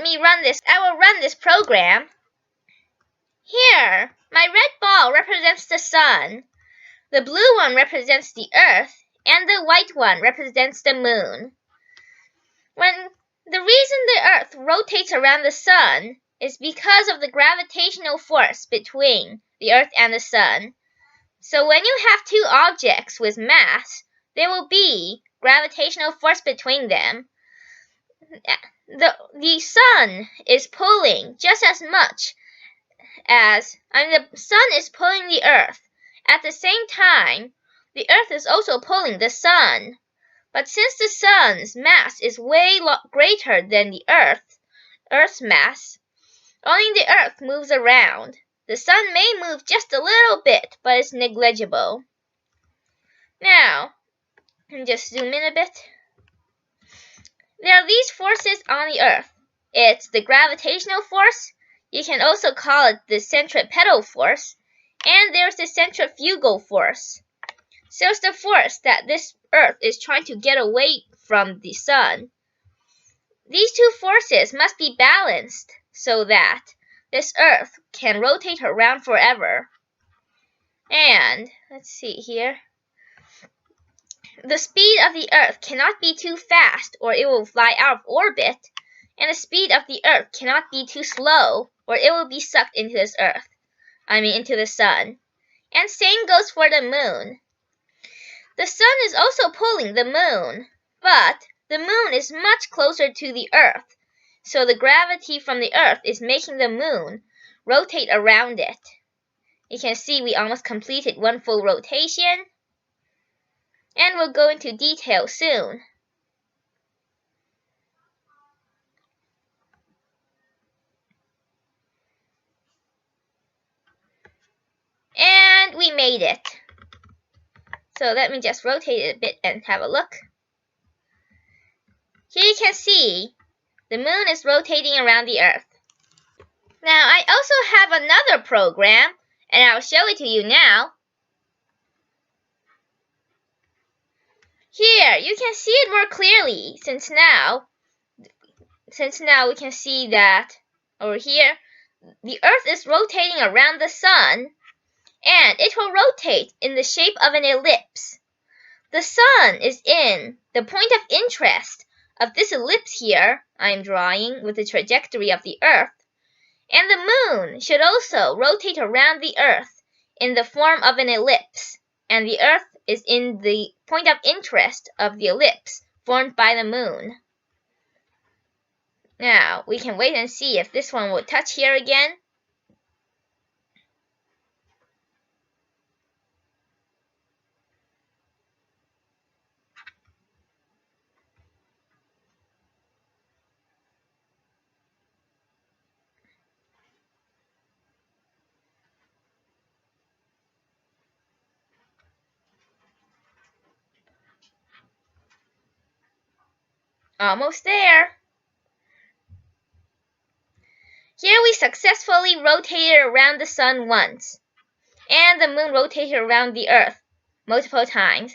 let me run this. I will run this program. Here, my red ball represents the sun, the blue one represents the earth, and the white one represents the moon. The reason the earth rotates around the sun is because of the gravitational force between the earth and the sun. So when you have two objects with mass, there will be gravitational force between them. The sun is pulling just as much as the sun is pulling the earth. At the same time, the earth is also pulling the sun. But since the sun's mass is way greater than the earth's mass, only the earth moves around. The sun may move just a little bit, but it's negligible. Now, just zoom in a bit. There are these forces on the earth. It's the gravitational force. You can also call it the centripetal force. And there's the centrifugal force. So it's the force that this earth is trying to get away from the sun. These two forces must be balanced so that this earth can rotate around forever. And, let's see here. The speed of the earth cannot be too fast or it will fly out of orbit. And the speed of the earth cannot be too slow or it will be sucked into into the sun. And same goes for the moon. The sun is also pulling the moon, but the moon is much closer to the earth, so the gravity from the earth is making the moon rotate around it. You can see we almost completed one full rotation, and we'll go into detail soon. And we made it. So let me just rotate it a bit and have a look. Here you can see the moon is rotating around the earth. Now I also have another program, and I'll show it to you now. Here, you can see it more clearly since now we can see that over here, the earth is rotating around the sun, and it will rotate in the shape of an ellipse. The sun is in the point of interest of this ellipse here I'm drawing with the trajectory of the earth, and the moon should also rotate around the earth in the form of an ellipse, and the earth is in the point of interest of the ellipse formed by the moon. Now, we can wait and see if this one will touch here again. Almost there. Here we successfully rotated around the sun once, and the moon rotated around the earth multiple times.